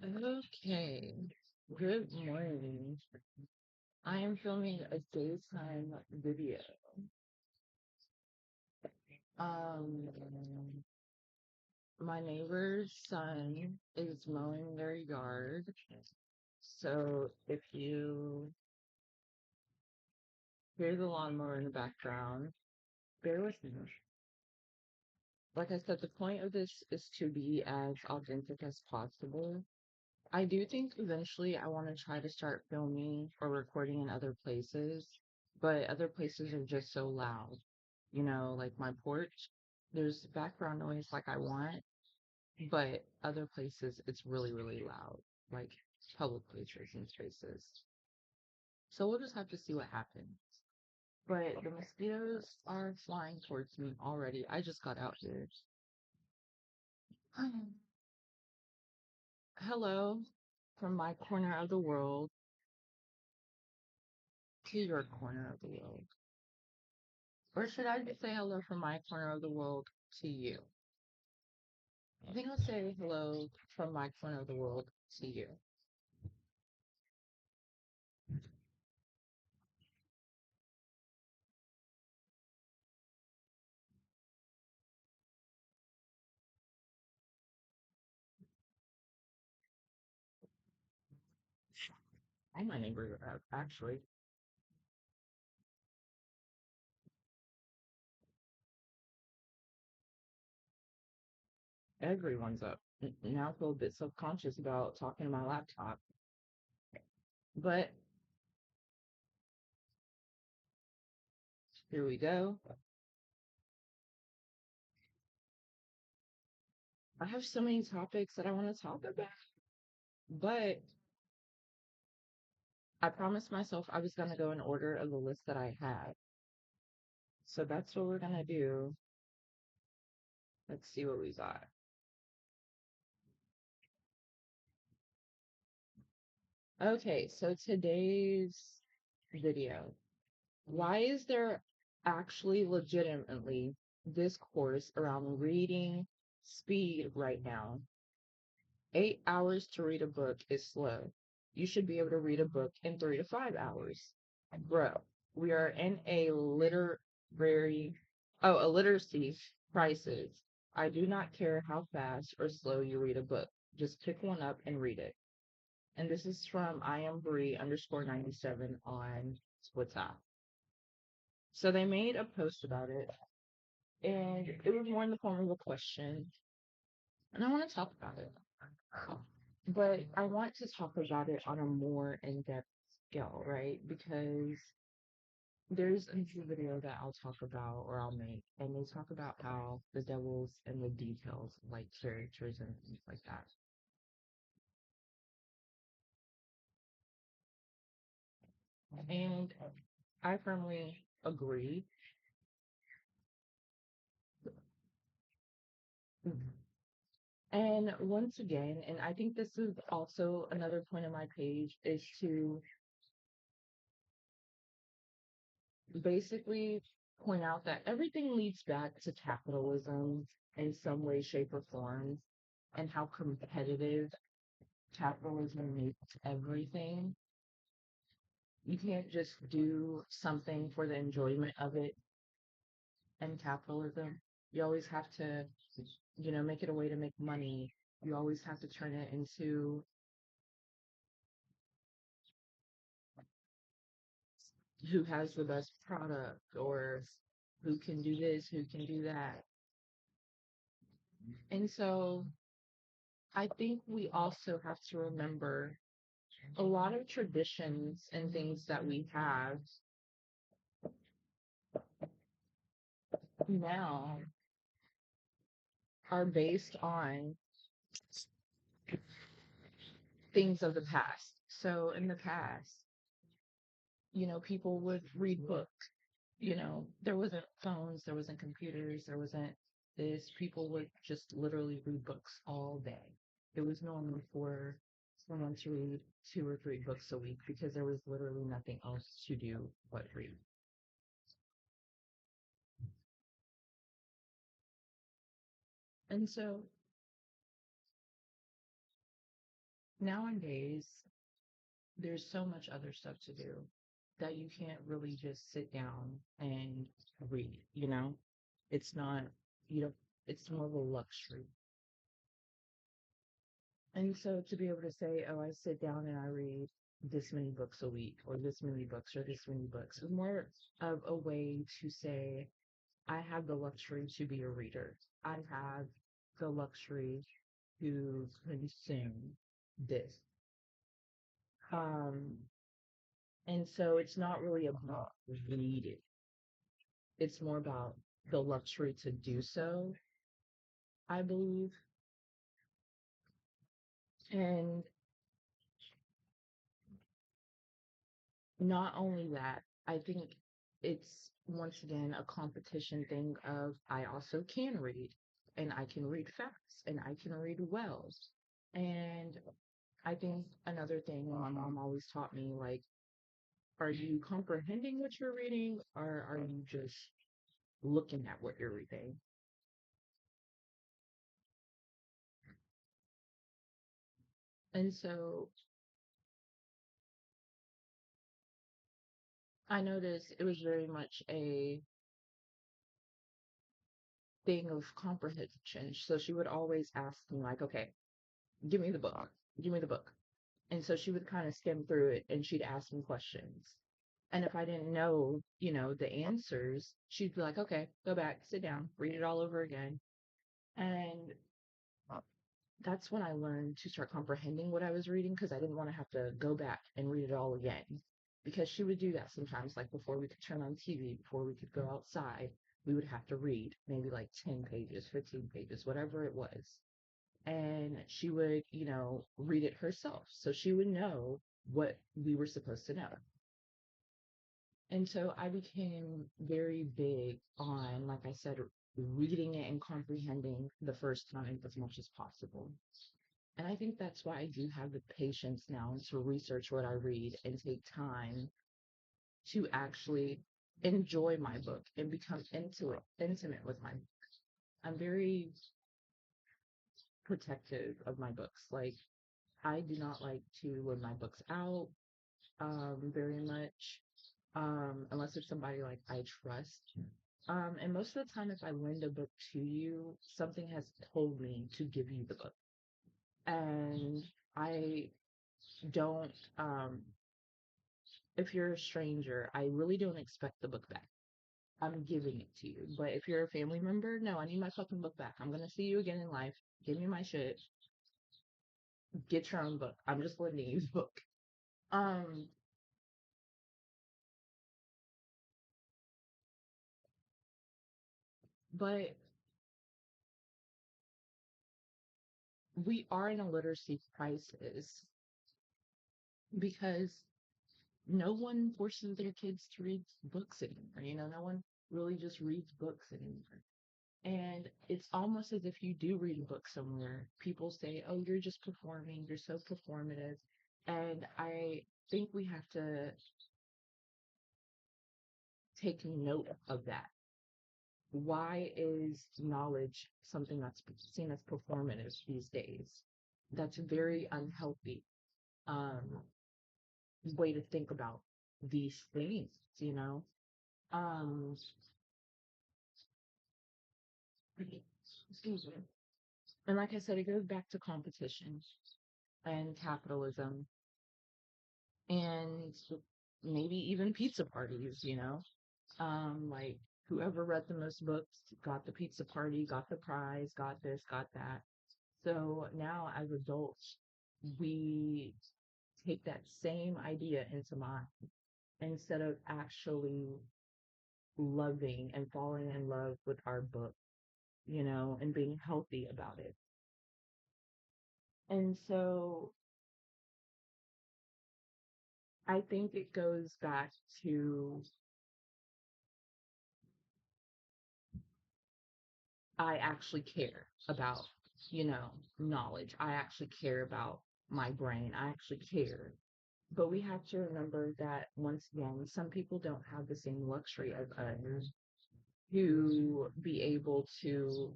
Okay. Good morning. I am filming a daytime video. Um, my neighbor's son is mowing their yard. So if you hear the lawnmower in the background, bear with me. Like I said, the point of this is to be as authentic as possible. I do think eventually I want to try to start filming or recording in other places, but other places are just so loud. Like my porch, there's background noise like I want, but other places it's really, really loud, like public places and spaces. So we'll just have to see what happens. But the mosquitoes are flying towards me already. I just got out here. Hello from my corner of the world to your corner of the world. Or should I just say hello from my corner of the world to you? I think I'll say hello from my corner of the world to you. All my neighbors are out, actually. Everyone's up. Now I feel a bit subconscious about talking to my laptop. But here we go. I have so many topics that I want to talk about, but I promised myself I was going to go in order of the list that I had. So that's what we're going to do. Let's see what we got. Okay, so today's video. Why is there actually legitimately this course around reading speed right now? 8 hours to read a book is slow. You should be able to read a book in 3 to 5 hours. Bro, we are in a literacy crisis. I do not care how fast or slow you read a book. Just pick one up and read it. And this is from I am Bree underscore 97 on Twitter. So they made a post about it, and it was more in the form of a question. And I want to talk about it. But I want to talk about it on a more in-depth scale, right? Because there's a new video that I'll talk about or I'll make, and they talk about how the devil's in the details, like characters and things like that. And I firmly agree. And once again, and I think this is also another point of my page, is to basically point out that everything leads back to capitalism in some way, shape, or form, and how competitive capitalism makes everything. You can't just do something for the enjoyment of it in capitalism. You always have to, make it a way to make money. You always have to turn it into who has the best product or who can do this, who can do that. And so I think we also have to remember a lot of traditions and things that we have now are based on things of the past. So in the past, people would read books. There wasn't phones, there wasn't computers, there wasn't this. People would just literally read books all day. It was normal for someone to read 2 or 3 books a week because there was literally nothing else to do but read. And so Nowadays, there's so much other stuff to do that you can't really just sit down and read, you know? It's not, you know, it's more of a luxury. And so to be able to say, oh, I sit down and I read this many books a week, or this many books, or this many books, is more of a way to say, I have the luxury to be a reader. I have the luxury to consume this. Um, and so it's not really about reading. It's more about the luxury to do so, I believe. And not only that, I think it's once again a competition thing of I also can read and I can read fast and I can read well. And I think another thing my mom always taught me, like, are you comprehending what you're reading or are you just looking at what you're reading? And so I noticed it was very much a thing of comprehension. So she would always ask me, like, okay, give me the book, give me the book. And so she would kind of skim through it and she'd ask me questions. And if I didn't know, the answers, she'd be like, okay, go back, sit down, read it all over again. And that's when I learned to start comprehending what I was reading because I didn't want to have to go back and read it all again. Because she would do that sometimes, like before we could turn on TV, before we could go outside, we would have to read maybe like 10 pages, 15 pages, whatever it was. And she would, read it herself. So she would know what we were supposed to know. And so I became very big on, like I said, reading it and comprehending the first time as much as possible. And I think that's why I do have the patience now to research what I read and take time to actually enjoy my book and become intimate with my book. I'm very protective of my books. Like I do not like to lend my books out very much unless it's somebody like I trust. And most of the time, if I lend a book to you, something has told me to give you the book. And I don't, if you're a stranger, I really don't expect the book back. I'm giving it to you. But if you're a family member, no, I need my fucking book back. I'm gonna see you again in life. Give me my shit. Get your own book. I'm just lending you the book. Um, but we are in a literacy crisis because no one forces their kids to read books anymore. No one really just reads books anymore. And it's almost as if you do read a book somewhere. People say, oh, you're just performing, you're so performative. And I think we have to take note of that. Why is knowledge something that's seen as performative these days? That's a very unhealthy um, way to think about these things, you know? Um, excuse me. And like I said, it goes back to competition and capitalism and maybe even pizza parties, like whoever read the most books got the pizza party, got the prize, got this, got that. So now as adults, we take that same idea into mind instead of actually loving and falling in love with our book, and being healthy about it. And so I think it goes back to I actually care about, knowledge. I actually care about my brain. I actually care. But we have to remember that once again, some people don't have the same luxury as us to be able to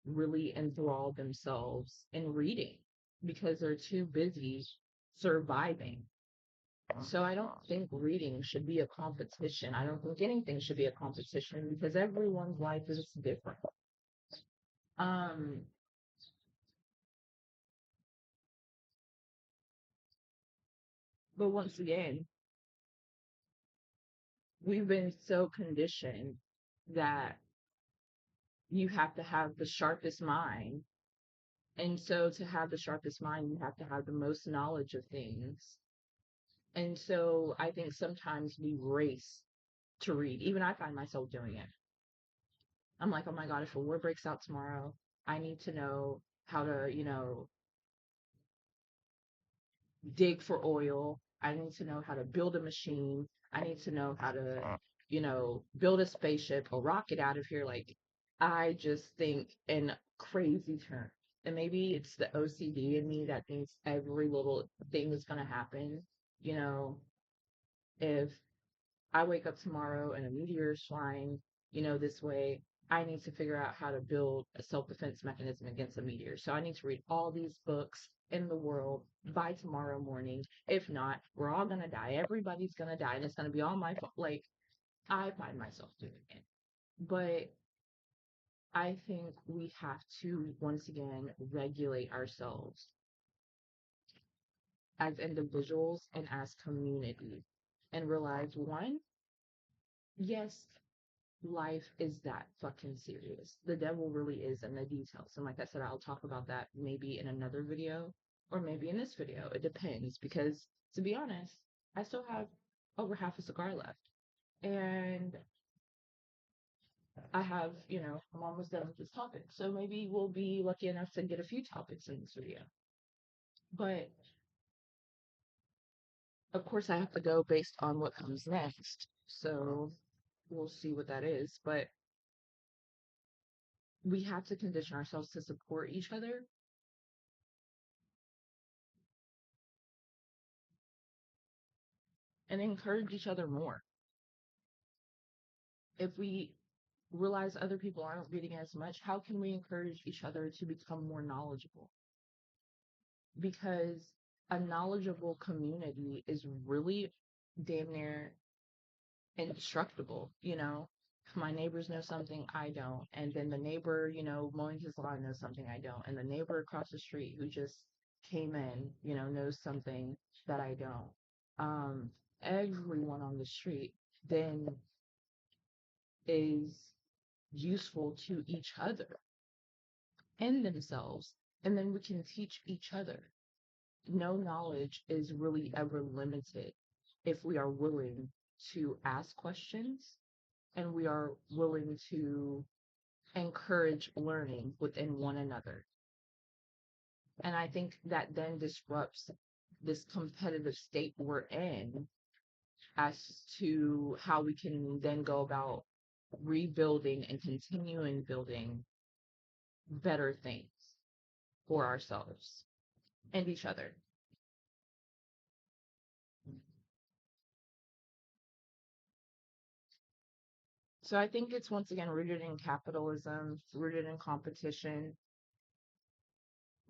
really enthrall themselves in reading. because they're too busy surviving. So I don't think reading should be a competition. I don't think anything should be a competition because everyone's life is different. Um, but once again, we've been so conditioned that you have to have the sharpest mind. And so to have the sharpest mind, you have to have the most knowledge of things. And so I think sometimes we race to read. Even I find myself doing it. I'm like, oh my God, if a war breaks out tomorrow, I need to know how to, dig for oil. I need to know how to build a machine. I need to know how to, build a spaceship, a rocket out of here. Like, I just think in crazy terms. And maybe it's the OCD in me that thinks every little thing is going to happen. You know, if I wake up tomorrow and a meteor is flying, this way, I need to figure out how to build a self-defense mechanism against a meteor. So I need to read all these books in the world by tomorrow morning. If not, we're all gonna die. Everybody's gonna die, and it's gonna be all my fault. Like, I find myself doing it. But I think we have to once again regulate ourselves as individuals and as community and realize one, yes, life is that fucking serious. The devil really is in the details. And like I said, I'll talk about that maybe in another video or maybe in this video. It depends because to be honest, I still have over half a cigar left. And I have, I'm almost done with this topic. So maybe we'll be lucky enough to get a few topics in this video. But of course, I have to go based on what comes next. So we'll see what that is. But we have to condition ourselves to support each other and encourage each other more. If we realize other people aren't reading as much, how can we encourage each other to become more knowledgeable? Because a knowledgeable community is really damn near indestructible, If my neighbors know something I don't, and then the neighbor, mowing his lawn knows something I don't, and the neighbor across the street who just came in, knows something that I don't. Everyone on the street then is useful to each other and themselves. And then we can teach each other. No knowledge is really ever limited if we are willing to ask questions and we are willing to encourage learning within one another. And I think that then disrupts this competitive state we're in as to how we can then go about rebuilding and continuing building better things for ourselves and each other. So I think it's once again rooted in capitalism, rooted in competition,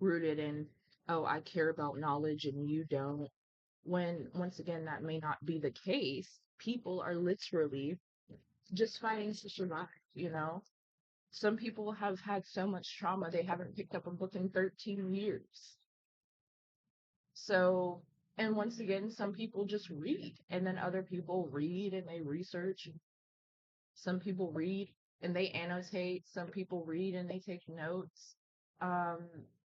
rooted in, oh, I care about knowledge and you don't. When once again, that may not be the case. People are literally just fighting to survive. Some people have had so much trauma they haven't picked up a book in 13 years. So, and once again, some people just read, and then other people read and they research. Some people read and they annotate. Some people read and they take notes. Um,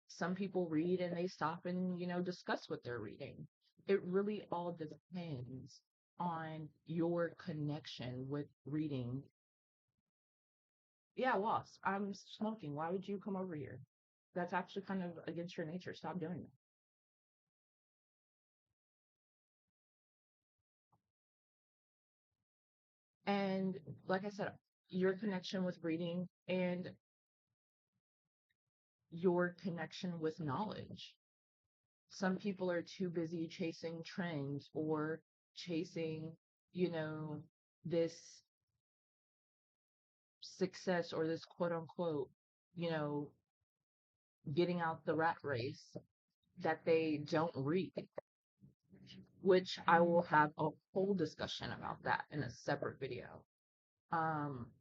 some people read and they stop and, discuss what they're reading. It really all depends on your connection with reading. Yeah, Wasp, I'm smoking. Why would you come over here? That's actually kind of against your nature. Stop doing that. And like I said, your connection with reading and your connection with knowledge. Some people are too busy chasing trends or chasing, you know, this success or this quote unquote, you know, getting out the rat race that they don't read, which I will have a whole discussion about that in a separate video.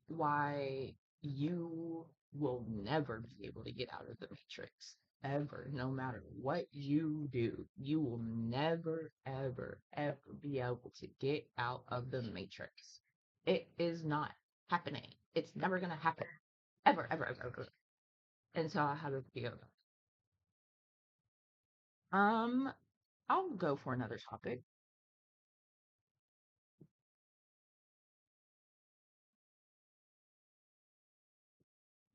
Why you will never be able to get out of the matrix ever, no matter what you do. You will never, ever, ever be able to get out of the matrix. It is not happening. It's never gonna happen. Ever, ever, ever, ever. Until I have a video. Um, I'll go for another topic.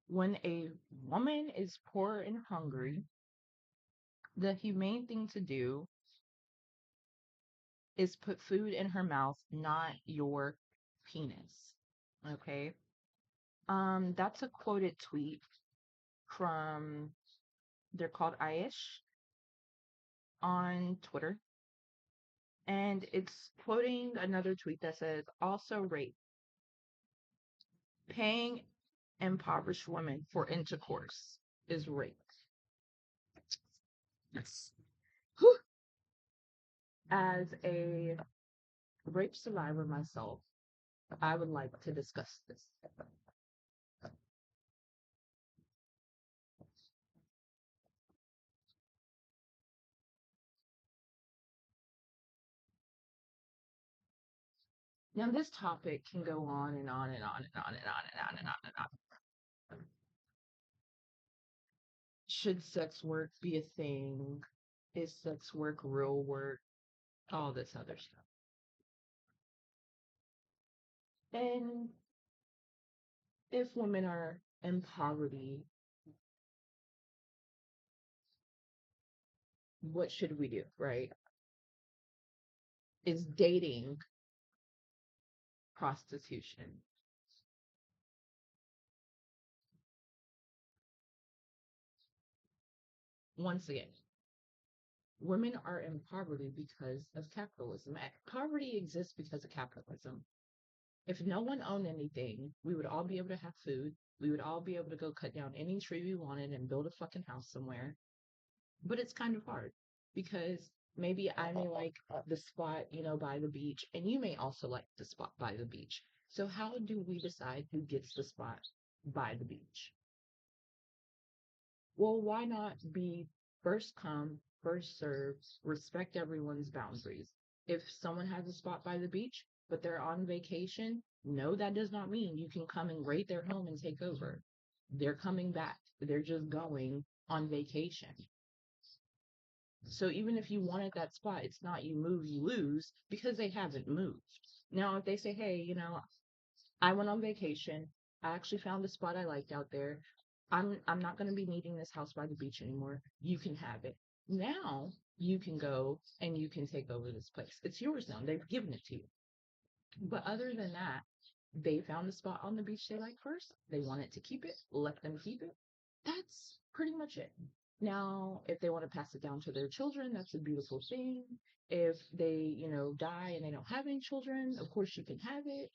When a woman is poor and hungry, the humane thing to do is put food in her mouth, not your penis. Okay? That's a quoted tweet from, they're called Aish on Twitter. And it's quoting another tweet that says, also rape, paying impoverished women for intercourse is rape. Whew. As a rape survivor myself, I would like to discuss this. Now, this topic can go on and on and on and on and on and on and on and on. Should sex work be a thing? Is sex work real work? All this other stuff. And if women are in poverty, what should we do, right? Is dating prostitution? Once again, women are in poverty because of capitalism. Poverty exists because of capitalism. If no one owned anything, we would all be able to have food. We would all be able to go cut down any tree we wanted and build a fucking house somewhere. But it's kind of hard because maybe I may like the spot, by the beach, and you may also like the spot by the beach. So how do we decide who gets the spot by the beach? Well, why not be first come, first serve, respect everyone's boundaries? If someone has a spot by the beach, but they're on vacation, no, that does not mean you can come and raid their home and take over. They're coming back. They're just going on vacation. So even if you wanted that spot, it's not you move, you lose because they haven't moved. Now, if they say, hey, I went on vacation. I actually found a spot I liked out there. I'm not going to be needing this house by the beach anymore. You can have it. Now you can go and you can take over this place. It's yours now. They've given it to you. But other than that, they found a spot on the beach they like first. They wanted to keep it. Let them keep it. That's pretty much it. Now, if they want to pass it down to their children, that's a beautiful thing. If they, die and they don't have any children, of course you can have it.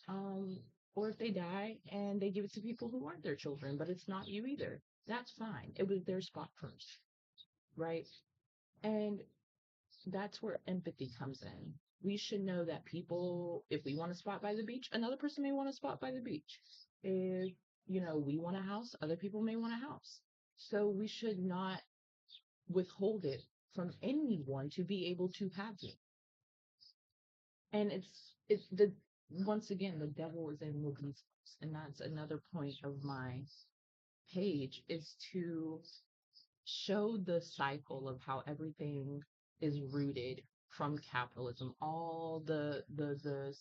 Um, or if they die and they give it to people who aren't their children, but it's not you either, that's fine. It was their spot first, right? And that's where empathy comes in. We should know that people, if we want a spot by the beach, another person may want a spot by the beach. If, we want a house, other people may want a house. So we should not withhold it from anyone to be able to have it. And it's the once again the devil is in the details, and that's another point of my page is to show the cycle of how everything is rooted from capitalism, all the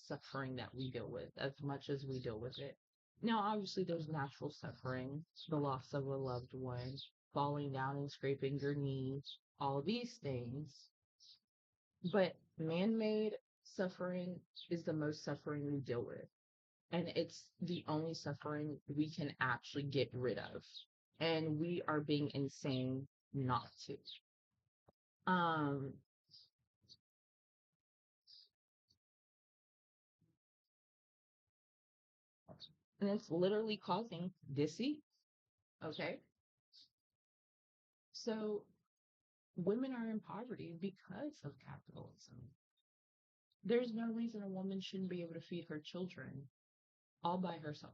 suffering that we deal with, as much as we deal with it. Now, obviously, there's natural suffering, the loss of a loved one, falling down and scraping your knees, all these things. But man-made suffering is the most suffering we deal with. And it's the only suffering we can actually get rid of. And we are being insane not to. Um, and it's literally causing disease. Okay. So Women are in poverty because of capitalism. There's no reason a woman shouldn't be able to feed her children all by herself.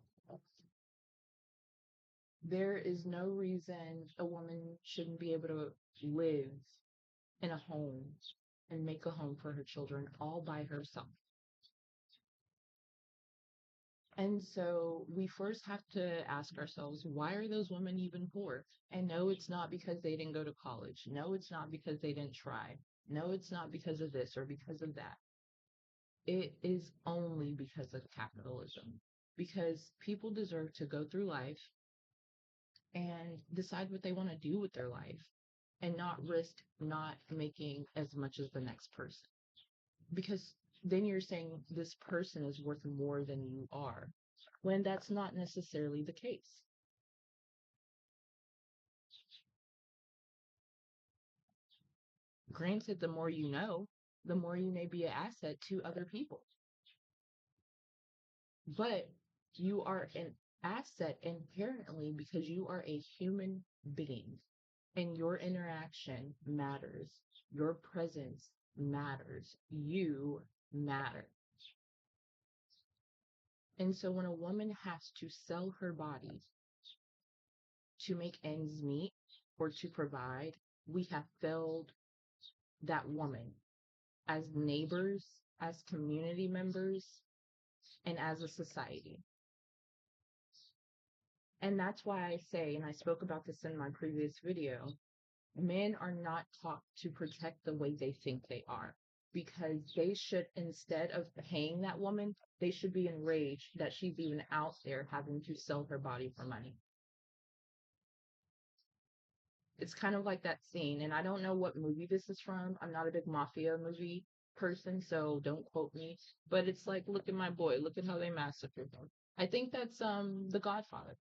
There is no reason a woman shouldn't be able to live in a home and make a home for her children all by herself. And so we first have to ask ourselves, why are those women even poor? And no, it's not because they didn't go to college. No, it's not because they didn't try. No, it's not because of this or because of that. It is only because of capitalism. Because people deserve to go through life and decide what they want to do with their life and not risk not making as much as the next person. Because then you're saying this person is worth more than you are, when that's not necessarily the case. Granted, the more you know, the more you may be an asset to other people. But you are an asset inherently because you are a human being and your interaction matters. Your presence matters. You matter. And so when a woman has to sell her body to make ends meet or to provide, we have failed that woman as neighbors, as community members, and as a society. And that's why I say, and I spoke about this in my previous video, men are not taught to protect the way they think they are. Because they should, instead of paying that woman, they should be enraged that she's even out there having to sell her body for money. It's kind of like that scene, and I don't know what movie this is from. I'm not a big mafia movie person, so don't quote me. But it's like, look at my boy, look at how they massacred him. I think that's The Godfather.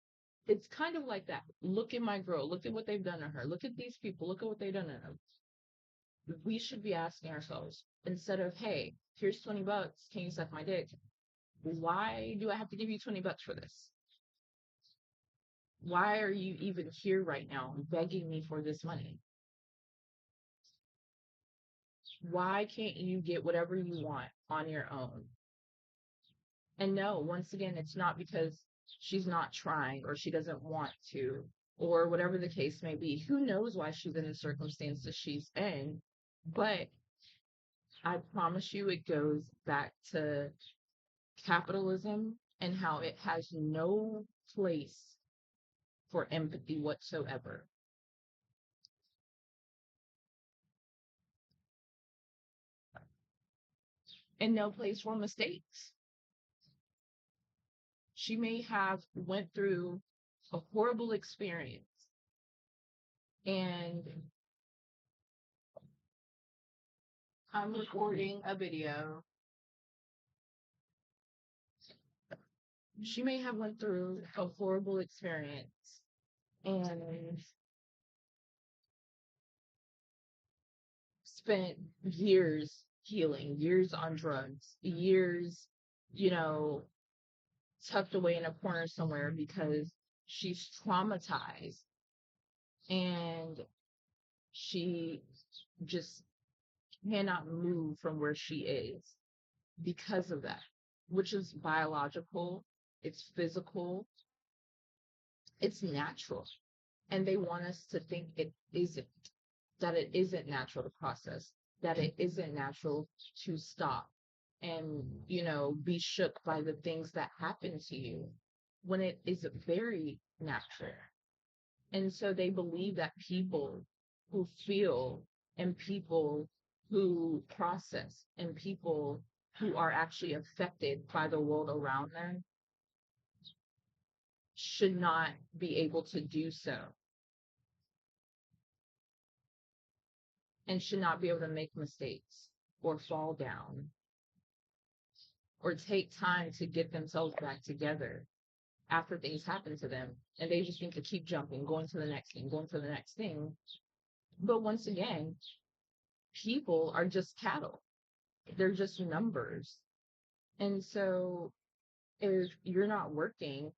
It's kind of like that. Look at my girl, look at what they've done to her. Look at these people, look at what they've done to them. We should be asking ourselves, instead of, hey, here's 20 bucks, can you suck my dick? Why do I have to give you 20 bucks for this? Why are you even here right now begging me for this money? Why can't you get whatever you want on your own? And no, once again, it's not because she's not trying or she doesn't want to or whatever the case may be. Who knows why she's in the circumstances she's in? But I promise you, it goes back to capitalism and how it has no place for empathy whatsoever. And no place for mistakes. She may have went through a horrible experience and I'm recording a video. She may have went through a horrible experience and spent years healing, years on drugs, years, you know, tucked away in a corner somewhere because she's traumatized and she just cannot move from where she is because of that, which is biological, it's physical, it's natural. And they want us to think it isn't, that it isn't natural to process, that it isn't natural to stop and, be shook by the things that happen to you when it is very natural. And so they believe that people who feel and people who process and people who are actually affected by the world around them should not be able to do so and should not be able to make mistakes or fall down or take time to get themselves back together after things happen to them. And they just need to keep jumping, going to the next thing, going to the next thing. But once again, people are just cattle. They're just numbers. And so if you're not working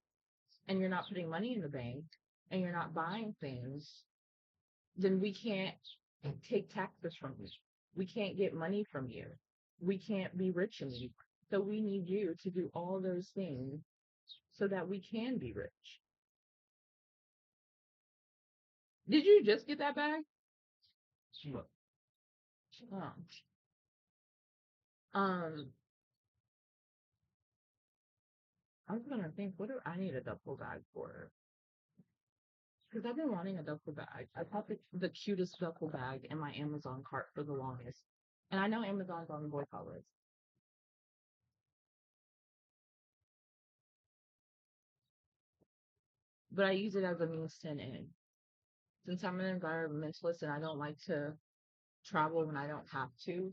and you're not putting money in the bank and you're not buying things, then we can't take taxes from you. We can't get money from you. We can't be rich anymore. So we need you to do all those things so that we can be rich. Did you just get that bag? Oh. Um, I was gonna think, what do I need a duffel bag for? Because I've been wanting a duffel bag. I bought the cutest duffel bag in my Amazon cart for the longest. And I know Amazon's on the boycott list, but I use it as a means to an end. Since I'm an environmentalist and I don't like to travel when I don't have to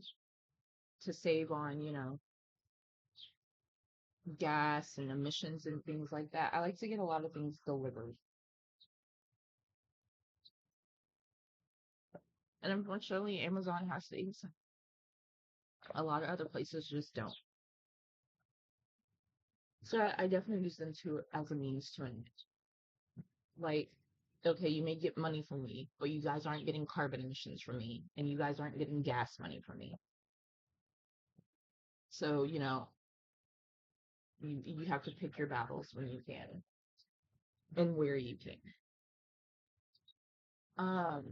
save on, gas and emissions and things like that, I like to get a lot of things delivered. And unfortunately, Amazon has things. A lot of other places just don't. So I definitely use them to as a means to an end. Like, okay, you may get money from me, but you guys aren't getting carbon emissions from me, and you guys aren't getting gas money from me. So, you have to pick your battles when you can and where you can. Um,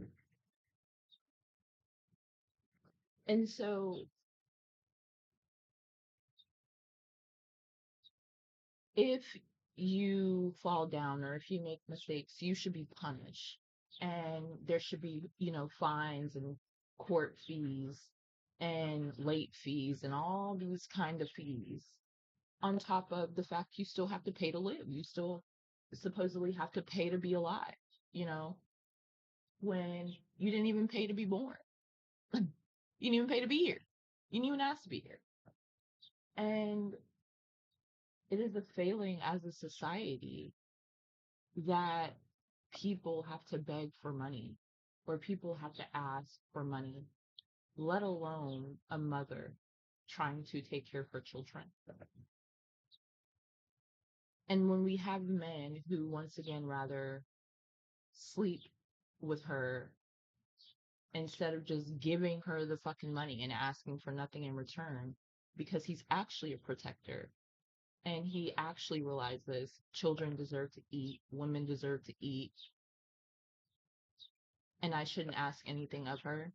and so if you fall down or if you make mistakes, you should be punished. And there should be, fines and court fees and late fees and all these kind of fees on top of the fact you still have to pay to live. You still supposedly have to pay to be alive, you know, when you didn't even pay to be born. You didn't even pay to be here. You didn't even ask to be here. And it is a failing as a society that people have to beg for money or people have to ask for money, let alone a mother trying to take care of her children. And when we have men who, once again, rather sleep with her instead of just giving her the fucking money and asking for nothing in return because he's actually a protector and he actually realizes children deserve to eat, women deserve to eat, and I shouldn't ask anything of her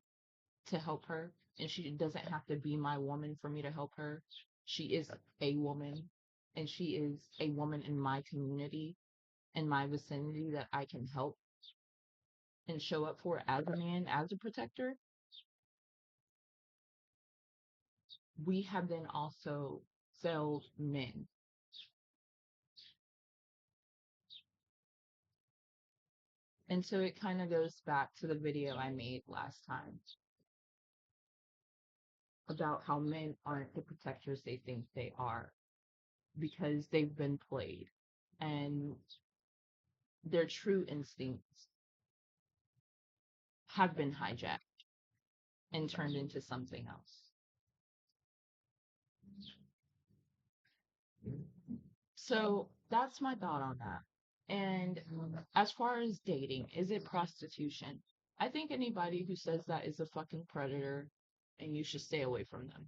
to help her. And she doesn't have to be my woman for me to help her. She is a woman, and she is a woman in my community, in my vicinity that I can help and show up for as a man, as a protector. We have been also failed men. And so it kind of goes back to the video I made last time about how men aren't the protectors they think they are because they've been played and their true instincts have been hijacked and turned into something else. So that's my thought on that. And as far as dating, is it prostitution? I think anybody who says that is a fucking predator and you should stay away from them.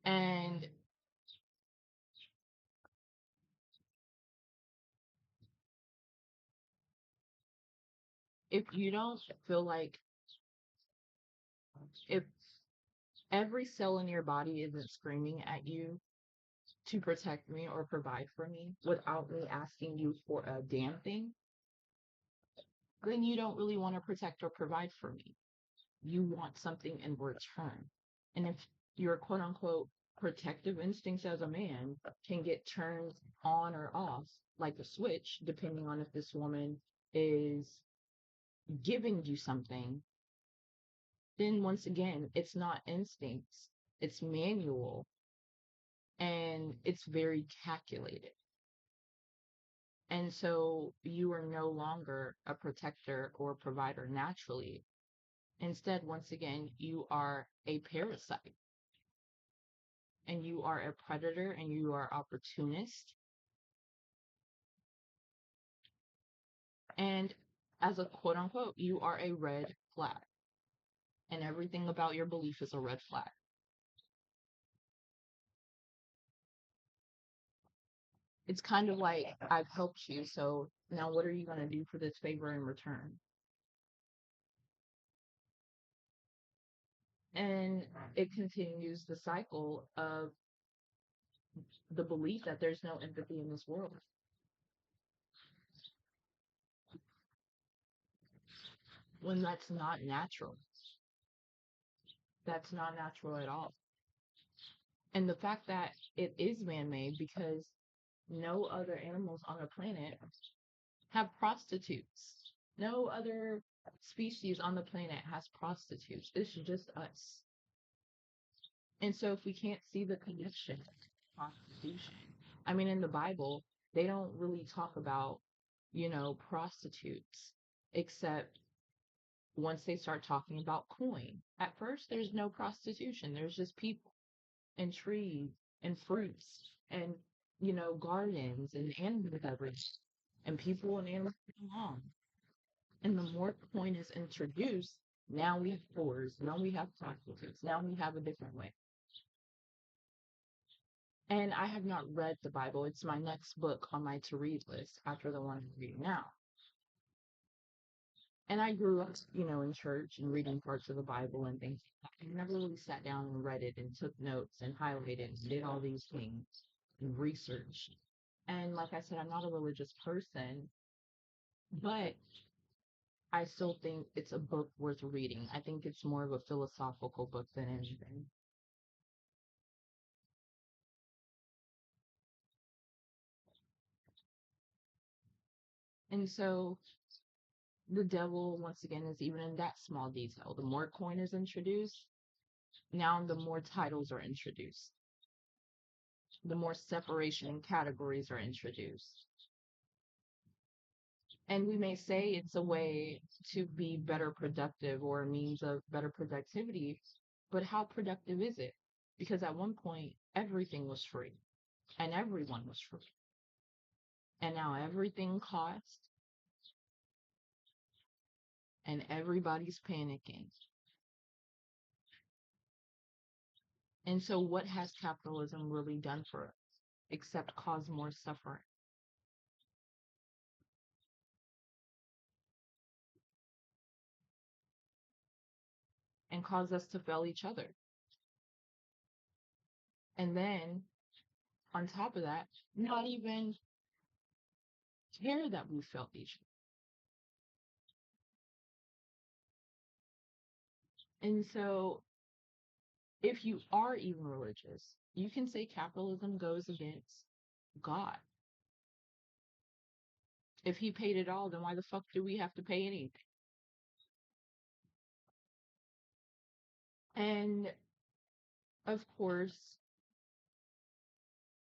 And if you don't feel like, if every cell in your body isn't screaming at you to protect me or provide for me without me asking you for a damn thing, then you don't really want to protect or provide for me. You want something in return. And if your quote unquote protective instincts as a man can get turned on or off like a switch, depending on if this woman is giving you something, then once again, it's not instincts, it's manual and it's very calculated. And so you are no longer a protector or provider naturally. Instead, once again, you are a parasite and you are a predator and you are opportunist. And As a quote unquote, you are a red flag, and everything about your belief is a red flag. It's kind of like I've helped you, so now what are you going to do for this favor in return? And it continues the cycle of the belief that there's no empathy in this world when that's not natural. That's not natural at all. And the fact that it is man made because no other animals on the planet have prostitutes. No other species on the planet has prostitutes. It's just us. And so if we can't see the connection to prostitution, I mean, in the Bible, they don't really talk about, prostitutes, except once they start talking about coin. At first, there's no prostitution. There's just people and trees and fruits and, gardens and animals everywhere. And people and animals get along. And the more coin is introduced, now we have whores, now we have prostitutes, now we have a different way. And I have not read the Bible. It's my next book on my to read list after the one I'm reading now. And I grew up, in church and reading parts of the Bible and things like that. I never really sat down and read it and took notes and highlighted and did all these things and researched. And like I said, I'm not a religious person, but I still think it's a book worth reading. I think it's more of a philosophical book than anything. And so the devil, once again, is even in that small detail. The more coin is introduced, now the more titles are introduced, the more separation and categories are introduced. And we may say it's a way to be better productive or a means of better productivity, but how productive is it? Because at one point, everything was free and everyone was free. And now everything costs and everybody's panicking. And so, what has capitalism really done for us except cause more suffering and cause us to fail each other? And then, on top of that, not even care that we failed each other. And so, if you are even religious, you can say capitalism goes against God. If he paid it all, then why the fuck do we have to pay anything? And of course,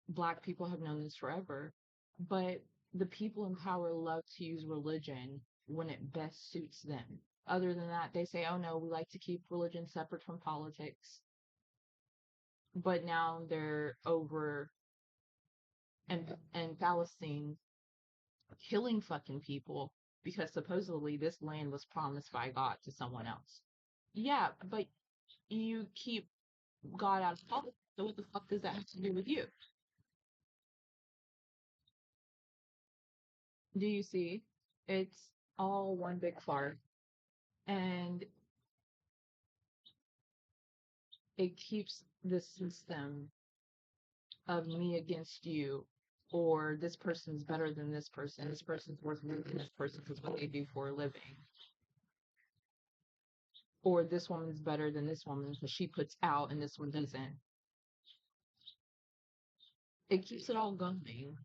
Black people have known this forever, but the people in power love to use religion when it best suits them. Other than that, they say, oh no, we like to keep religion separate from politics. But now they're over and Palestine killing fucking people because supposedly this land was promised by God to someone else. Yeah, but you keep God out of politics, so what the fuck does that have to do with you? Do you see? It's all one big fart. And it keeps the system of me against you, or this person's better than this person's worth more than this person because what they do for a living, or this woman's better than this woman because she puts out and this one doesn't. It keeps it all going,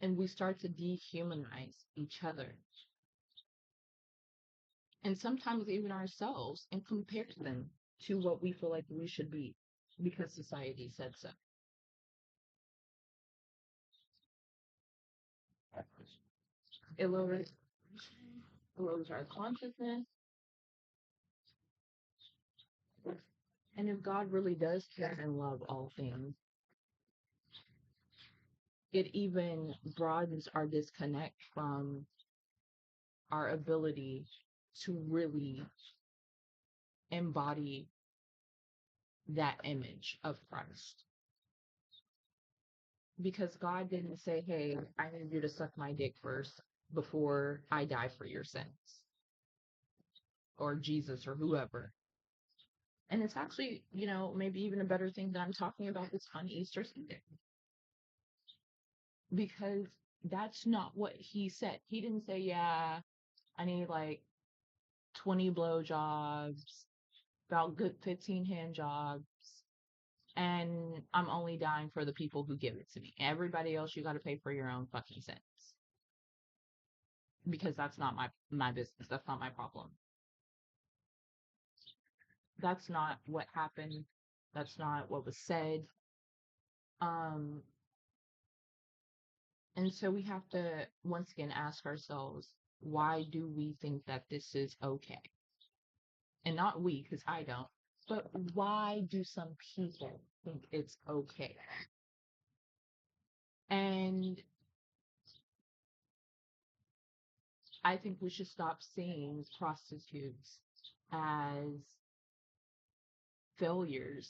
and we start to dehumanize each other, and sometimes even ourselves, and compare them to what we feel like we should be because society said so. It lowers our consciousness. And if God really does care and love all things, it even broadens our disconnect from our ability to really embody that image of Christ. Because God didn't say, hey, I need you to suck my dick first before I die for your sins, or Jesus or whoever. And it's actually, maybe even a better thing that I'm talking about this on Easter Sunday. Because that's not what he said. He didn't say, yeah, I need like 20 blowjobs, about good 15 hand jobs, and I'm only dying for the people who give it to me. Everybody else, you got to pay for your own fucking sins. Because that's not my business. That's not my problem. That's not what happened. That's not what was said. And so we have to once again ask ourselves, why do we think that this is okay? And not we, because I don't, but why do some people think it's okay? And I think we should stop seeing prostitutes as failures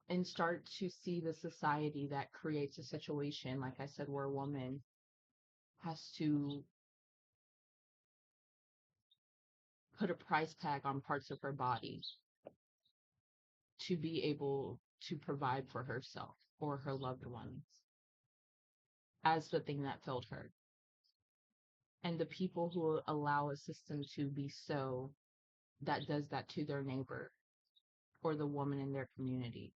and start to see the society that creates a situation, like I said, where a woman has to put a price tag on parts of her body to be able to provide for herself or her loved ones as the thing that failed her. And the people who allow a system to be so that does that to their neighbor or the woman in their community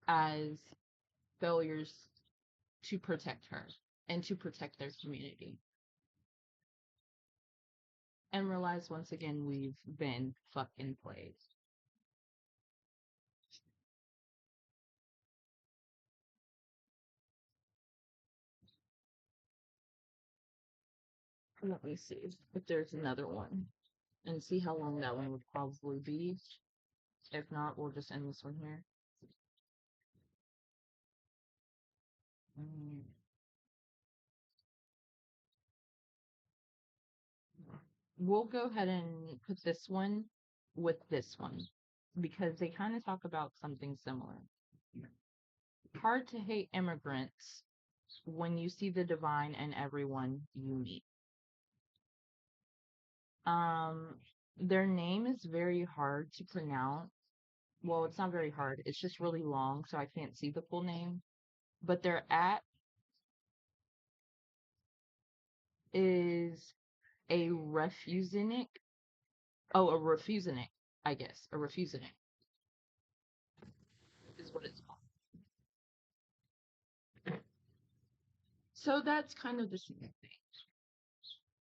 as failures to protect her and to protect their community. And realize once again we've been fucking played. Let me see if there's another one and see how long that one would probably be. If not, we'll just end this one here. Mm. We'll go ahead and put this one with this one because they kind of talk about something similar. Hard to hate immigrants when you see the divine in everyone you meet. Um, their name is very hard to pronounce. Well, it's not very hard. It's just really long, so I can't see the full name. But their at is a refusenic. Oh, a refusenic, I guess. A refusenic is what it's called. So that's kind of the same thing.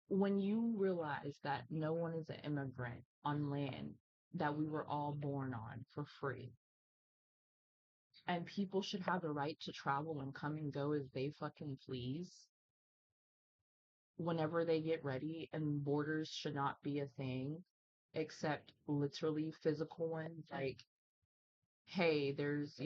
When you realize that no one is an immigrant on land that we were all born on for free, and people should have the right to travel and come and go as they fucking please whenever they get ready, and borders should not be a thing except literally physical ones, like, hey, there's,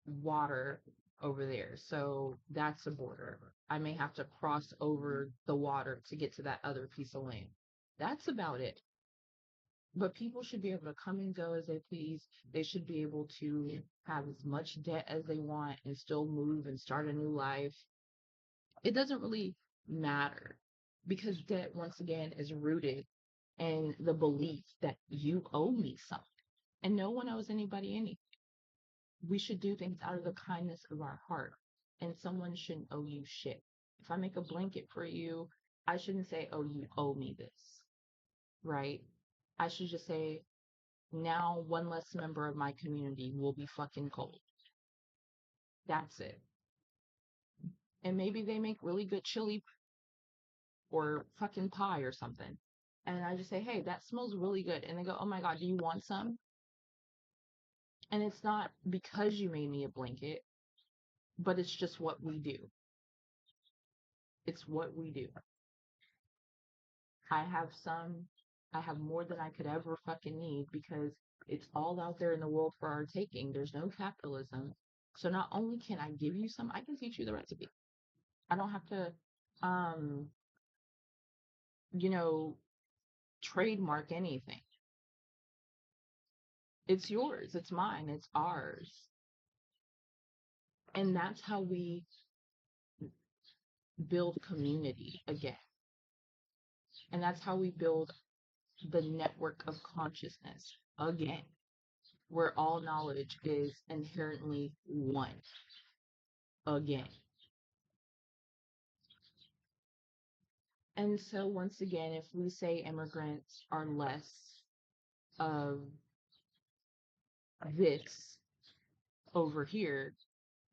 water over there, so that's a border. I may have to cross over the water to get to that other piece of land. That's about it. But people should be able to come and go as they please. They should be able to have as much debt as they want and still move and start a new life. It doesn't really matter because debt, once again, is rooted in the belief that you owe me something and no one owes anybody anything. We should do things out of the kindness of our heart, and someone shouldn't owe you shit. If I make a blanket for you, I shouldn't say, oh, you owe me this, right? I should just say, now one less member of my community will be fucking cold. That's it. And maybe they make really good chili or fucking pie or something. And I just say, hey, that smells really good. And they go, oh my God, do you want some? And it's not because you made me a blanket, but it's just what we do. It's what we do. I have some, I have more than I could ever fucking need because it's all out there in the world for our taking. There's no capitalism. So not only can I give you some, I can teach you the recipe. I don't have to, um, you know, trademark anything. It's yours, it's mine, it's ours. And that's how we build community again. And that's how we build the network of consciousness again, where all knowledge is inherently one again. And so, once again, if we say immigrants are less of this over here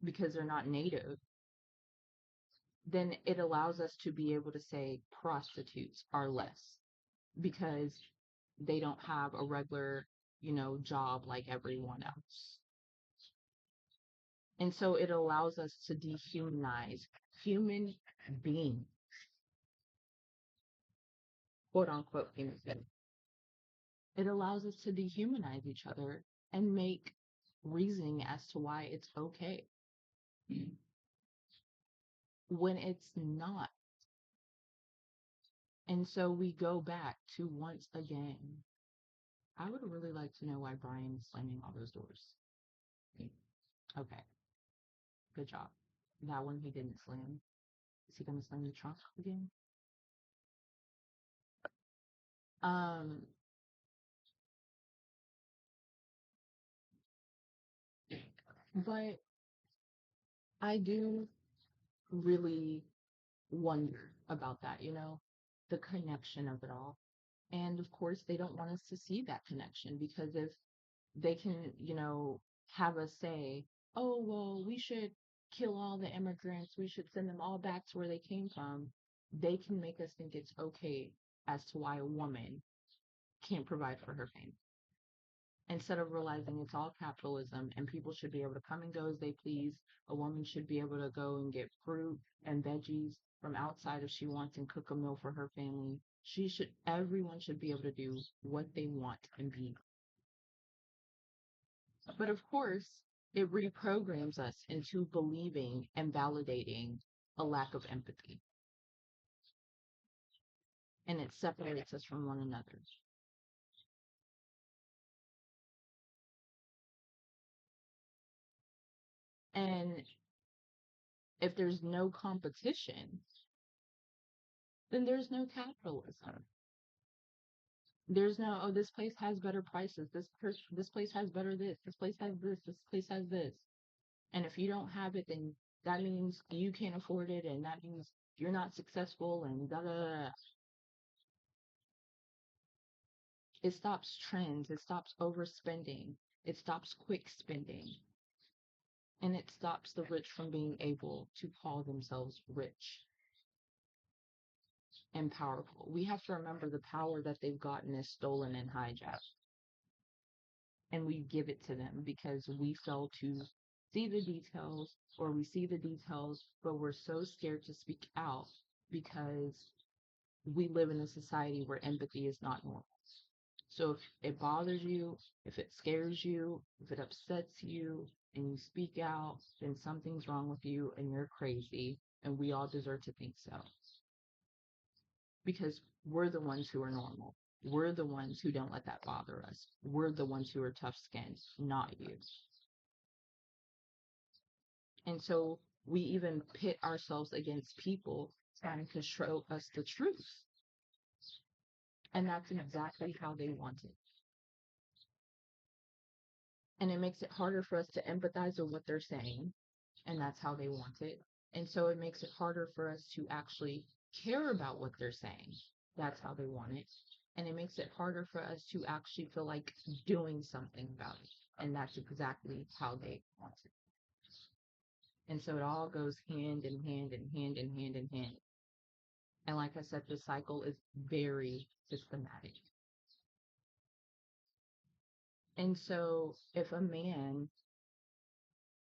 because they're not native, then it allows us to be able to say prostitutes are less because they don't have a regular, job like everyone else. And so it allows us to dehumanize human beings, quote unquote human beings. It allows us to dehumanize each other and make reasoning as to why it's okay when it's not. And so we go back to once again. I would really like to know why Brian is slamming all those doors. Okay, good job. That one he didn't slam. Is he gonna slam the trunk again? Um, but I do really wonder about that, the connection of it all. And of course, they don't want us to see that connection because if they can, have us say, oh, well, we should kill all the immigrants, we should send them all back to where they came from, they can make us think it's okay as to why a woman can't provide for her family. Instead of realizing it's all capitalism and people should be able to come and go as they please. A woman should be able to go and get fruit and veggies from outside if she wants and cook a meal for her family. Everyone should be able to do what they want and be. But of course, it reprograms us into believing and validating a lack of empathy. And it separates us from one another. And if there's no competition, then there's no capitalism. There's no, oh, this place has better prices. This place has better this. This place has this. This place has this. And if you don't have it, then that means you can't afford it, and that means you're not successful, and da da da. It stops trends. It stops overspending. It stops quick spending. And it stops the rich from being able to call themselves rich and powerful. We have to remember the power that they've gotten is stolen and hijacked. And we give it to them because we fail to see the details, or we see the details, but we're so scared to speak out because we live in a society where empathy is not normal. So if it bothers you, if it scares you, if it upsets you, and you speak out, then something's wrong with you and you're crazy, and we all deserve to think so. Because we're the ones who are normal. We're the ones who don't let that bother us. We're the ones who are tough skinned, not you. And so we even pit ourselves against people trying to show us the truth. And that's exactly how they want it. And it makes it harder for us to empathize with what they're saying. And that's how they want it. And so it makes it harder for us to actually care about what they're saying. That's how they want it. And it makes it harder for us to actually feel like doing something about it. And that's exactly how they want it. And so it all goes hand in hand and hand in hand in hand. And like I said, the cycle is very systematic. And so if a man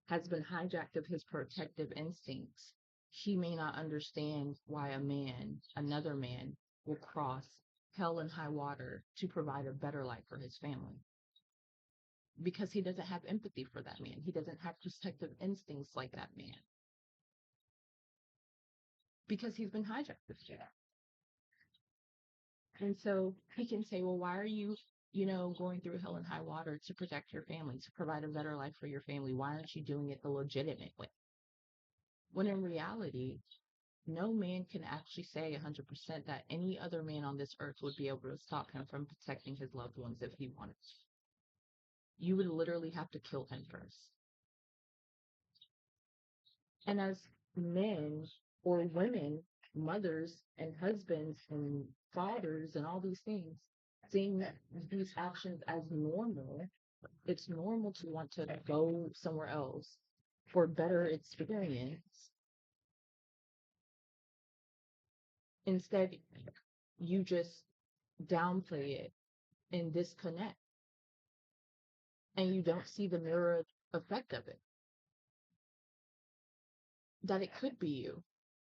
has been hijacked of his protective instincts, he may not understand why another man, will cross hell and high water to provide a better life for his family. because he doesn't have empathy for that man. He doesn't have protective instincts like that man because he's been hijacked this year. And so he can say, well, why are you, going through hell and high water to protect your family, to provide a better life for your family? Why aren't you doing it the legitimate way? When in reality, no man can actually say 100% that any other man on this earth would be able to stop him from protecting his loved ones if he wanted to. You would literally have to kill him first. And as men or women, mothers and husbands and fathers and all these things, seeing these actions as normal, it's normal to want to go somewhere else for better experience. Instead, you just downplay it and disconnect, and you don't see the mirror effect of it. That it could be you,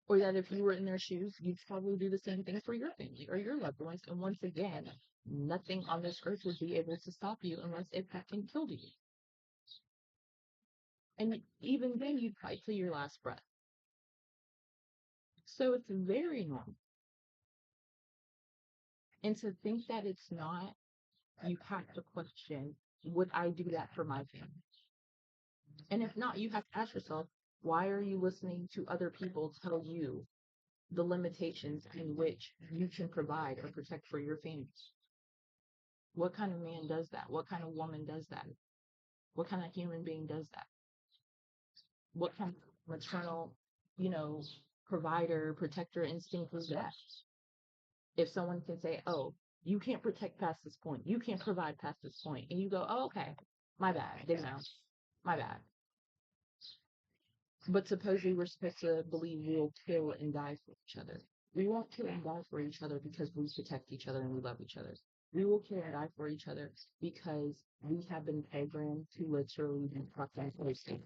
or that if you were in their shoes, you'd probably do the same thing for your family or your loved ones. And once again, nothing on this earth would be able to stop you unless it fucking killed you. And even then, you'd fight to your last breath. So it's very normal. And to think that it's not, you have to question, would I do that for my family? And if not, you have to ask yourself, why are you listening to other people tell you the limitations in which you can provide or protect for your family? What kind of man does that? What kind of woman does that? What kind of human being does that? What kind of maternal, you know, provider, protector instinct is that? If someone can say, oh, you can't protect past this point, you can't provide past this point, and you go, oh, okay, my bad, didn't know, my bad. But supposedly we're supposed to believe we'll kill and die for each other. We won't kill and die for each other because we protect each other and we love each other. We will kill and die for each other because we have been programmed to literally be fucking posting.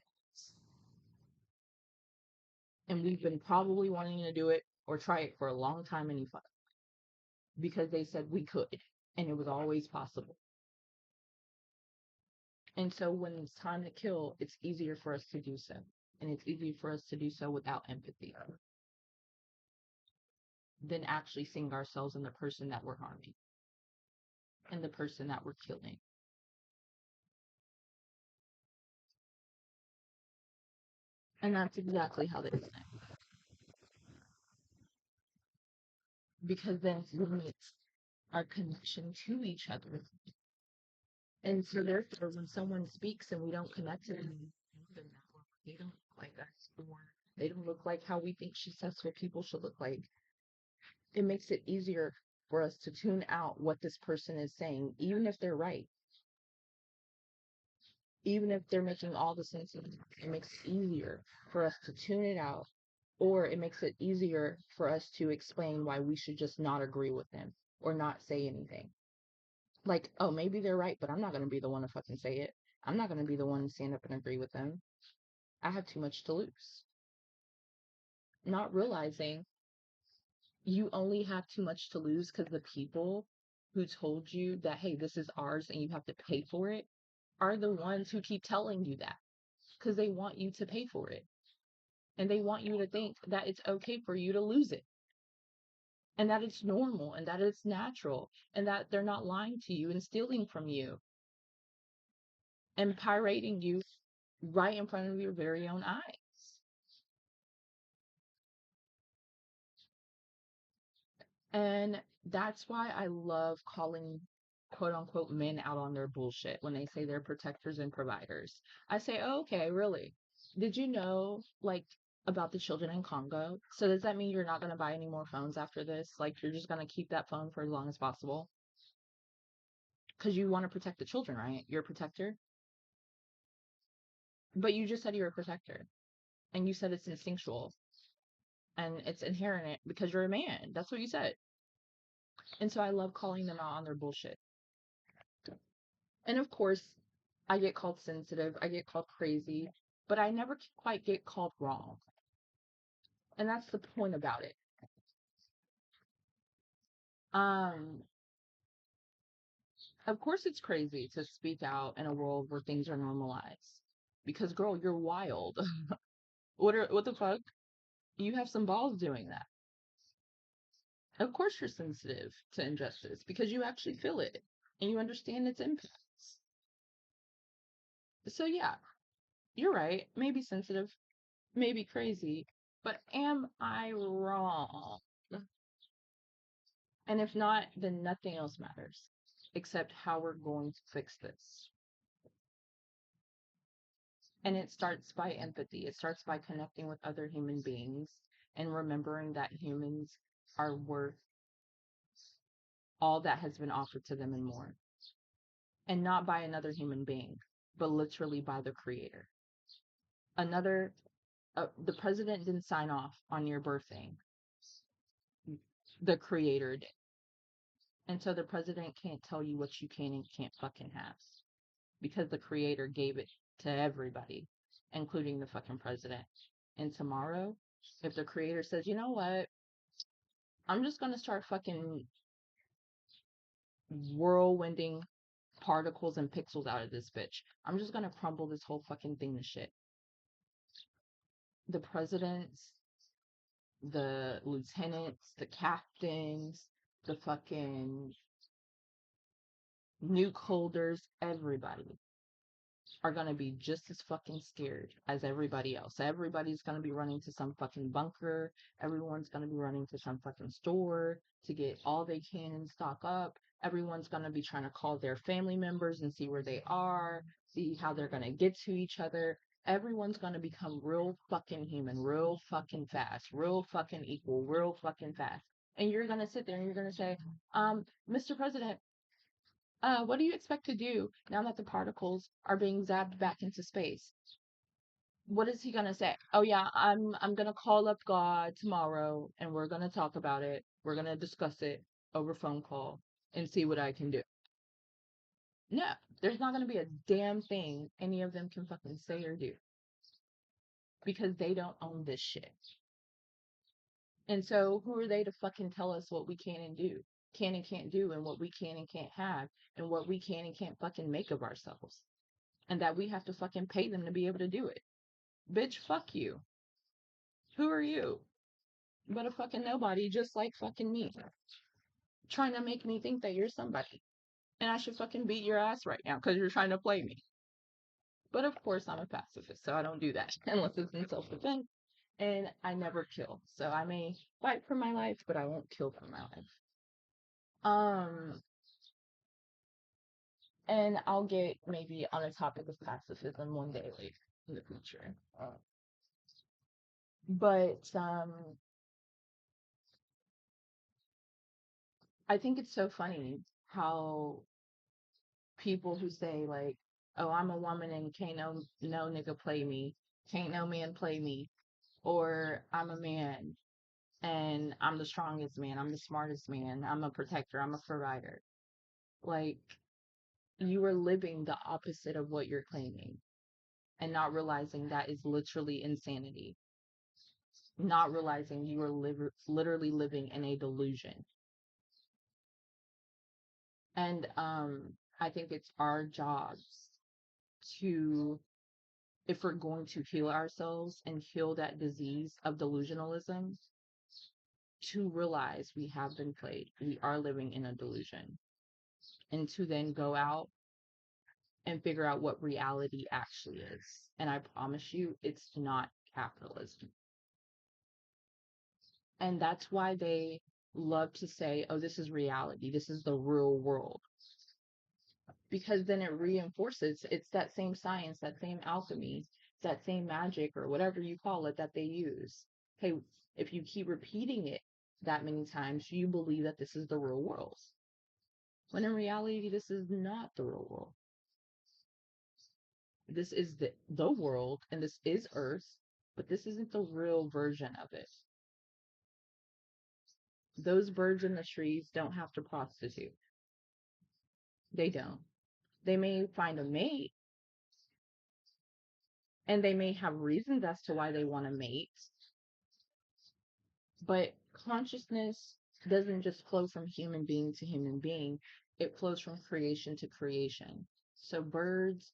And we've been probably wanting to do it or try it for a long time anyway because they said we could and it was always possible. And so when it's time to kill, it's easier for us to do so. And it's easier for us to do so without empathy than actually seeing ourselves in the person that we're harming and the person that we're killing. And that's exactly how they think. Because then it limits our connection to each other. And so therefore when someone speaks and we don't connect to them, they don't look like us, or they don't look like how we think successful people should look like. It makes it easier for us to tune out what this person is saying, even if they're right. Even if they're making all the sense, it makes it easier for us to tune it out, or it makes it easier for us to explain why we should just not agree with them or not say anything. Like, oh, maybe they're right, but I'm not going to be the one to fucking say it. I'm not going to be the one to stand up and agree with them. I have too much to lose. Not realizing you only have too much to lose because the people who told you that, hey, this is ours and you have to pay for it, are the ones who keep telling you that because they want you to pay for it. And they want you to think that it's okay for you to lose it and that it's normal and that it's natural and that they're not lying to you and stealing from you and pirating you right in front of your very own eyes. And that's why I love calling quote unquote men out on their bullshit when they say they're protectors and providers. I say, oh, okay, really? Did you know, like, about the children in Congo? So does that mean you're not going to buy any more phones after this? Like, you're just going to keep that phone for as long as possible? Because you want to protect the children, right? You're a protector. But you just said you're a protector. And you said it's instinctual and it's inherent because you're a man. That's what you said. And so I love calling them out on their bullshit. And of course, I get called sensitive, I get called crazy, but I never quite get called wrong. And that's the point about it. Um, Of course, it's crazy to speak out in a world where things are normalized. Because, girl, you're wild. What the fuck? You have some balls doing that. Of course, you're sensitive to injustice because you actually feel it and you understand its impacts. So, yeah, you're right. Maybe sensitive, maybe crazy, but am I wrong? And if not, then nothing else matters except how we're going to fix this. And it starts by empathy. It starts by connecting with other human beings and remembering that humans are worth all that has been offered to them and more. And not by another human being, but literally by the creator. Another, the president didn't sign off on your birthday, the creator did. And so the president can't tell you what you can and can't fucking have because the creator gave it to everybody, including the fucking president. And tomorrow, if the creator says, you know what, I'm just gonna start fucking whirlwinding particles and pixels out of this bitch. I'm just gonna crumble this whole fucking thing to shit. The presidents, the lieutenants, the captains, the fucking nuke holders, everybody are gonna be just as fucking scared as everybody else. Everybody's gonna be running to some fucking bunker. Everyone's gonna be running to some fucking store to get all they can and stock up. Everyone's gonna be trying to call their family members and see where they are, see how they're gonna get to each other. Everyone's gonna become real fucking human, real fucking fast, real fucking equal, real fucking fast. And you're gonna sit there and you're gonna say, Mr. President, what do you expect to do now that the particles are being zapped back into space? What is he gonna say? Oh yeah, I'm gonna call up God tomorrow and we're gonna talk about it. We're gonna discuss it over phone call and see what I can do. No, there's not gonna be a damn thing any of them can fucking say or do because they don't own this shit. And so who are they to fucking tell us what we can and can't do, and what we can and can't have, and what we can and can't fucking make of ourselves? And that we have to fucking pay them to be able to do it. Bitch, fuck you. Who are you? But a fucking nobody just like fucking me. Trying to make me think that you're somebody. And I should fucking beat your ass right now because you're trying to play me. But of course, I'm a pacifist, so I don't do that unless it's in self defense. And I never kill. So I may fight for my life, but I won't kill for my life. Um, and I'll get maybe on a topic of pacifism one day later in the future. But I think it's so funny how people who say like, "Oh, I'm a woman and can't no nigga play me, can't no man play me," or "I'm a man and I'm the strongest man, I'm the smartest man, I'm a protector, I'm a provider." Like you are living the opposite of what you're claiming and not realizing that is literally insanity. Not realizing you are literally living in a delusion. And I think it's our jobs to, if we're going to heal ourselves and heal that disease of delusionalism, to realize we have been played. We are living in a delusion. And to then go out and figure out what reality actually is. And I promise you, it's not capitalism. And that's why they love to say, oh, this is reality. This is the real world. Because then it reinforces it's that same science, that same alchemy, that same magic or whatever you call it that they use. Hey, if you keep repeating it that many times, you believe that this is the real world. When in reality, this is not the real world. This is the world and this is Earth, but this isn't the real version of it. Those birds in the trees don't have to prostitute. They don't. They may find a mate and they may have reasons as to why they want to mate, but consciousness doesn't just flow from human being to human being. It flows from creation to creation. So birds,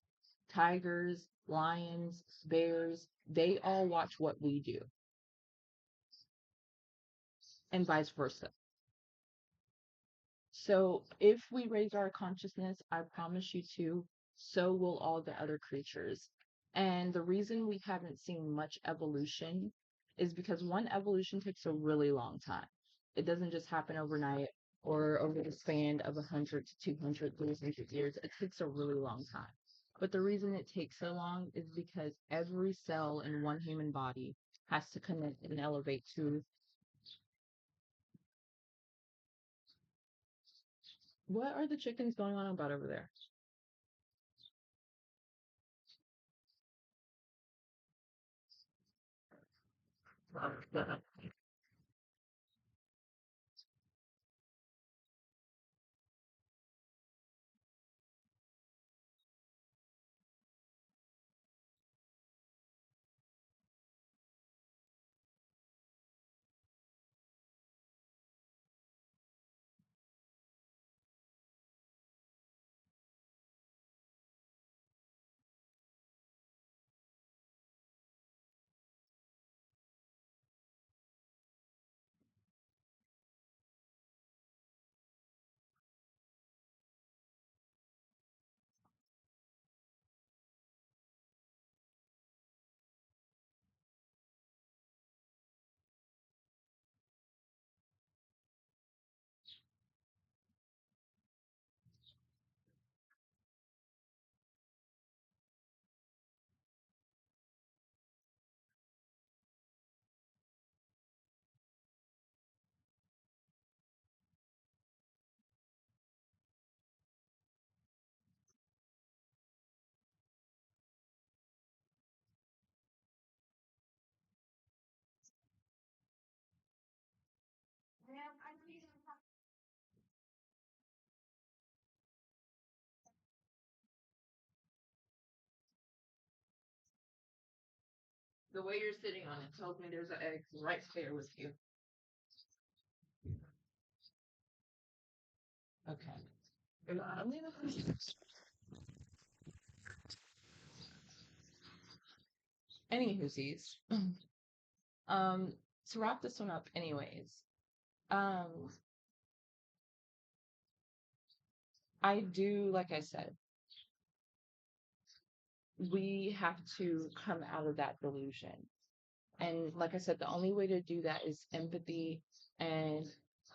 tigers, lions, bears, they all watch what we do, and vice versa. So if we raise our consciousness, I promise you to, so will all the other creatures. And the reason we haven't seen much evolution is because one, evolution takes a really long time. It doesn't just happen overnight or over the span of 100 to 200, 300 years. It takes a really long time. But the reason it takes so long is because every cell in one human body has to connect and elevate to. What are the chickens going on about over there? The way you're sitting on it tells me there's an egg right there with you. Okay. Anywhoosies. Um, to wrap this one up, anyways, um, I do, like I said, we have to come out of that delusion. And like I said, the only way to do that is empathy and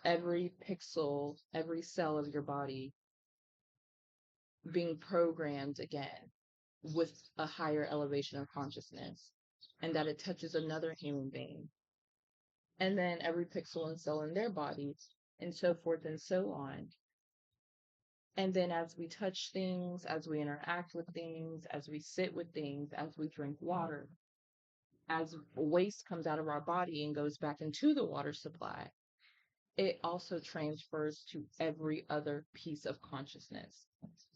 every pixel, every cell of your body being programmed again with a higher elevation of consciousness, and that it touches another human being. And then every pixel and cell in their body, and so forth and so on. And then as we touch things, as we interact with things, as we sit with things, as we drink water, as waste comes out of our body and goes back into the water supply, it also transfers to every other piece of consciousness.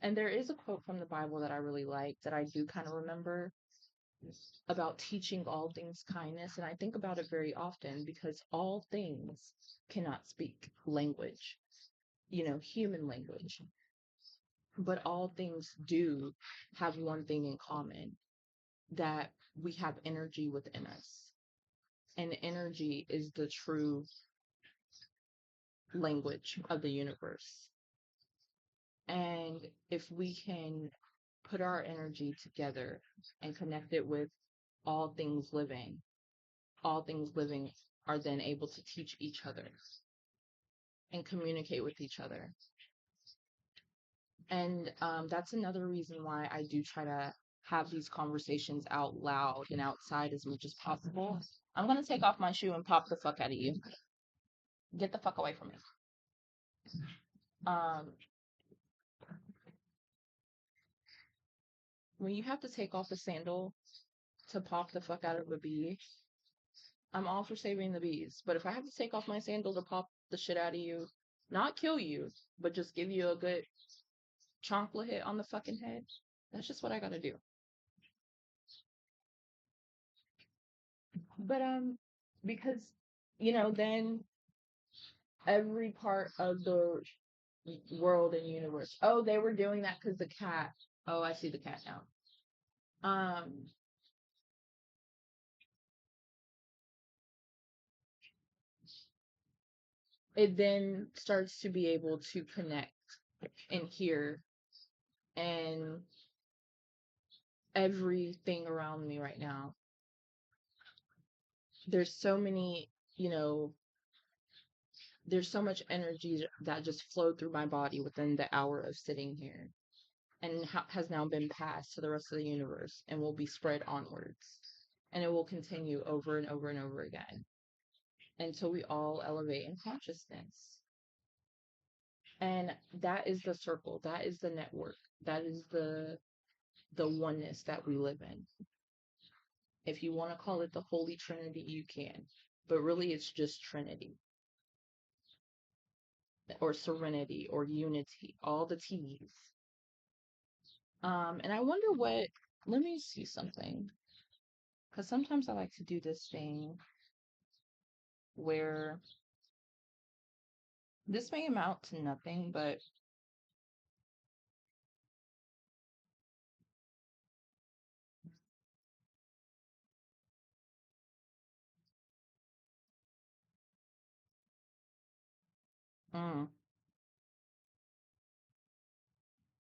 And there is a quote from the Bible that I really like that I do kind of remember about teaching all things kindness. And I think about it very often because all things cannot speak language, human language. But all things do have one thing in common, that we have energy within us. And energy is the true language of the universe. And if we can put our energy together and connect it with all things living are then able to teach each other and communicate with each other. And that's another reason why I do try to have these conversations out loud and outside as much as possible. I'm going to take off my shoe and pop the fuck out of you. Get the fuck away from me. Um, when you have to take off a sandal to pop the fuck out of a bee, I'm all for saving the bees. But if I have to take off my sandal to pop the shit out of you, not kill you, but just give you a good chonkla hit on the fucking head, that's just what I gotta do. But because then every part of world and universe. Oh, they were doing that because the cat. Oh, I see the cat now. Um, it then starts to be able to connect and hear, and everything around me right now. There's so many, you know, there's so much energy that just flowed through my body within the hour of sitting here, and has now been passed to the rest of the universe and will be spread onwards. And it will continue over and over and over again until we all elevate in consciousness. And that is the circle, that is the network, that is the oneness that we live in. If you want to call it the Holy Trinity, you can, but really it's just Trinity or serenity or unity, all the T's. And I wonder what, let me see something, because sometimes I like to do this thing where this may amount to nothing, but mm.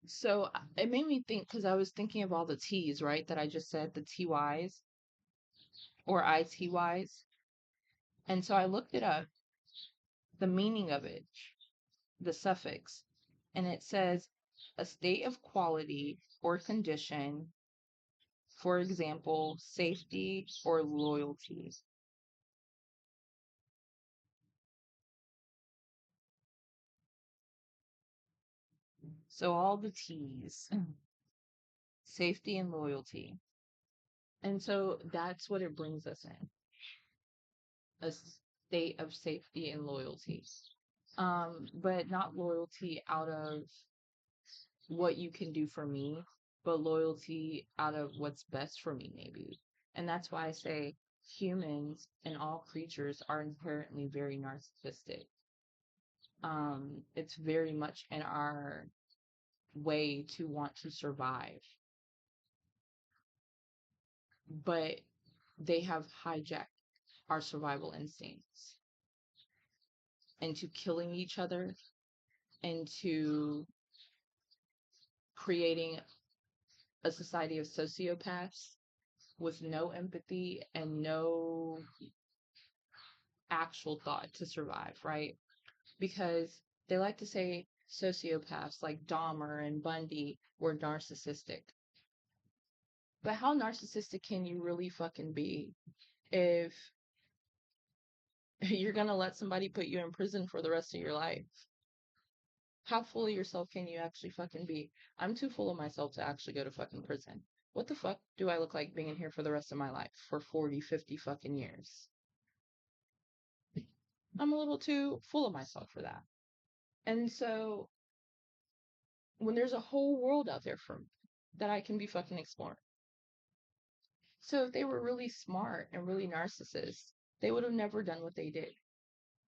So it made me think, because I was thinking of all the T's, right, that I just said, the TYs or ITYs. And so I looked it up, the meaning of it, the suffix, and it says a state of quality or condition, for example, safety or loyalty. So all the T's, safety and loyalty. And so that's what it brings us in, a state of safety and loyalty. But not loyalty out of what you can do for me, but loyalty out of what's best for me, maybe. And that's why I say humans and all creatures are inherently very narcissistic. It's very much in our way to want to survive, but they have hijacked our survival instincts into killing each other, into creating a society of sociopaths with no empathy and no actual thought to survive, right? Because they like to say sociopaths like Dahmer and Bundy were narcissistic. But how narcissistic can you really fucking be if you're gonna let somebody put you in prison for the rest of your life? How full of yourself can you actually fucking be? I'm too full of myself to actually go to fucking prison. What the fuck do I look like being in here for the rest of my life for 40, 50 fucking years? I'm a little too full of myself for that. And so when there's a whole world out there for me that I can be fucking exploring. So if they were really smart and really narcissists, they would have never done what they did.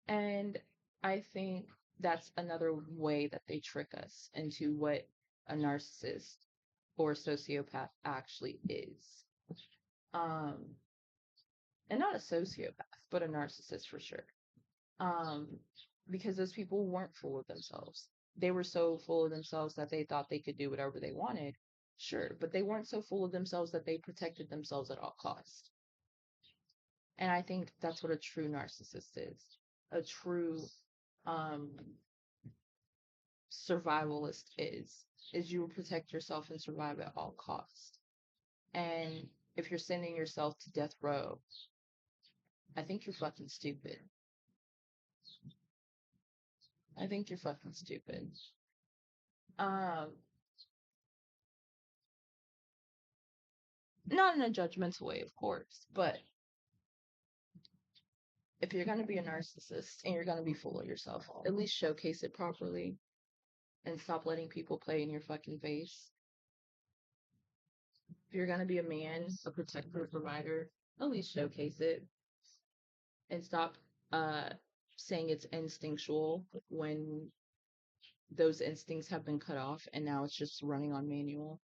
And I think that's another way that they trick us into what a narcissist or sociopath actually is. Um, and not a sociopath, but a narcissist for sure. Um, because those people weren't full of themselves. They were so full of themselves that they thought they could do whatever they wanted. Sure, but they weren't so full of themselves that they protected themselves at all costs. And I think that's what a true narcissist is. A true um survivalist is you will protect yourself and survive at all costs. And if you're sending yourself to death row, I think you're fucking stupid. I think you're fucking stupid. Um, Not in a judgmental way, of course, but if you're gonna be a narcissist and you're gonna be full of yourself, at least showcase it properly and stop letting people play in your fucking face. If you're gonna be a man, a protector, a provider, at least showcase it and stop uh saying it's instinctual when those instincts have been cut off and now it's just running on manual.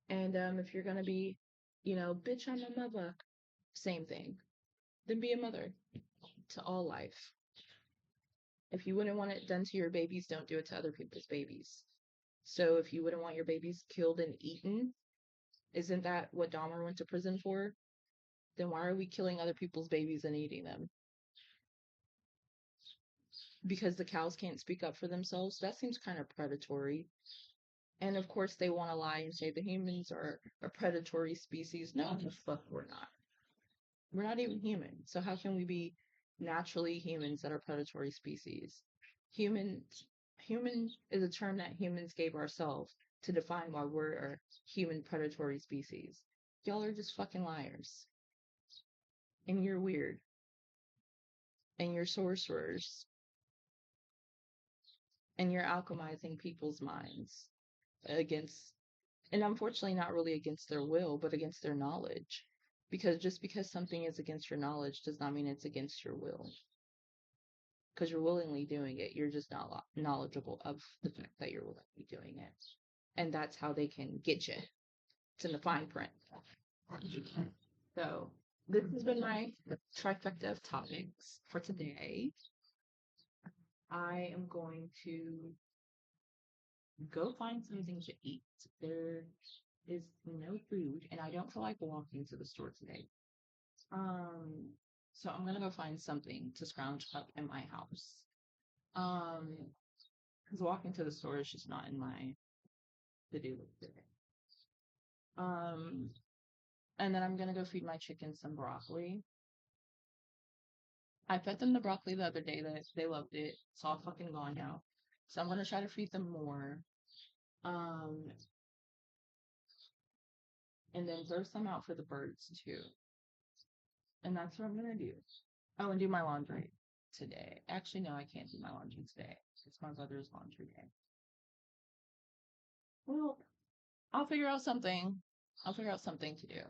And if you're gonna be, bitch, I'm a mother, same thing. Then be a mother to all life. If you wouldn't want it done to your babies, don't do it to other people's babies. So if you wouldn't want your babies killed and eaten, isn't that what Dahmer went to prison for? Then why are we killing other people's babies and eating them? Because the cows can't speak up for themselves? That seems kind of predatory. And of course, they want to lie and say the humans are a predatory species. No, the fuck we're not. We're not even human. So how can we be naturally humans that are predatory species? Human is a term that humans gave ourselves to define why we're a human predatory species. Y'all are just fucking liars. And you're weird. And you're sorcerers. And you're alchemizing people's minds against, and unfortunately not really against their will, but against their knowledge. Because just because something is against your knowledge does not mean it's against your will. Because you're willingly doing it. You're just not knowledgeable of the fact that you're willingly doing it. And that's how they can get you. It's in the fine print. So, this has been my trifecta of topics for today. I am going to go find something to eat. There is no food, and I don't feel like walking to the store today. So I'm gonna go find something to scrounge up in my house. Because walking to the store is just not in my to-do list today. And then I'm gonna go feed my chickens some broccoli. I fed them the broccoli the other day. That they loved it. It's all fucking gone now. So I'm gonna try to feed them more. Um, and then throw some out for the birds too. And that's what I'm gonna do. Oh, and do my laundry today. Actually, no, I can't do my laundry today. It's my brother's laundry day. Well, I'll figure out something. I'll figure out something to do.